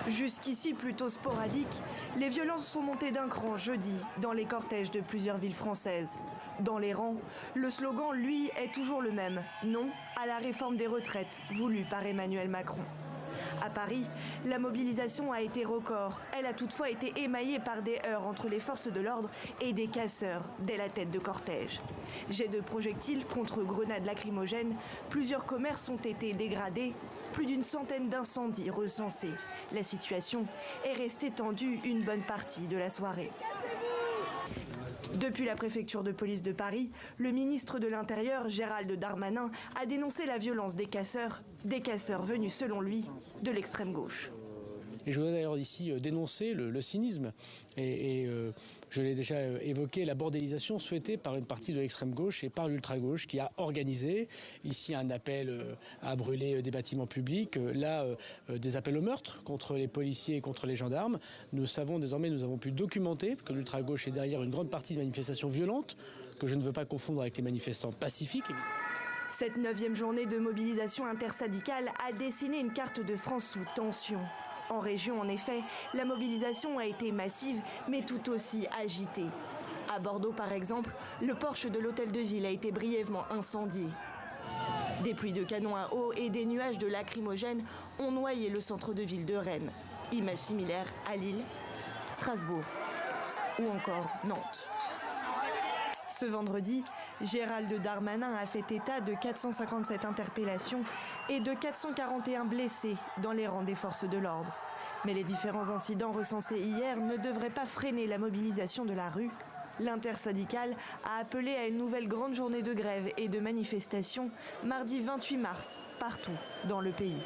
Jusqu'ici plutôt sporadiques, les violences sont montées d'un cran jeudi dans les cortèges de plusieurs villes françaises. Dans les rangs, le slogan, lui, est toujours le même. Non à la réforme des retraites voulue par Emmanuel Macron. À Paris, la mobilisation a été record. Elle a toutefois été émaillée par des heurts entre les forces de l'ordre et des casseurs dès la tête de cortège. Jets de projectiles contre grenades lacrymogènes, plusieurs commerces ont été dégradés, plus d'une centaine d'incendies recensés. La situation est restée tendue une bonne partie de la soirée. Depuis la préfecture de police de Paris, le ministre de l'Intérieur, Gérald Darmanin, a dénoncé la violence des casseurs venus, selon lui, de l'extrême gauche. Et je voudrais d'ailleurs ici dénoncer le cynisme et je l'ai déjà évoqué, la bordélisation souhaitée par une partie de l'extrême gauche et par l'ultra-gauche qui a organisé ici un appel à brûler des bâtiments publics, des appels au meurtre contre les policiers et contre les gendarmes. Nous savons désormais, nous avons pu documenter que l'ultra-gauche est derrière une grande partie de manifestations violentes, que je ne veux pas confondre avec les manifestants pacifiques. Cette 9e journée de mobilisation intersyndicale a dessiné une carte de France sous tension. En région, en effet, la mobilisation a été massive, mais tout aussi agitée. À Bordeaux, par exemple, le porche de l'hôtel de ville a été brièvement incendié. Des pluies de canons à eau et des nuages de lacrymogènes ont noyé le centre de ville de Rennes. Image similaire à Lille, Strasbourg ou encore Nantes. Ce vendredi, Gérald Darmanin a fait état de 457 interpellations et de 441 blessés dans les rangs des forces de l'ordre. Mais les différents incidents recensés hier ne devraient pas freiner la mobilisation de la rue. L'intersyndicale a appelé à une nouvelle grande journée de grève et de manifestation mardi 28 mars, partout dans le pays.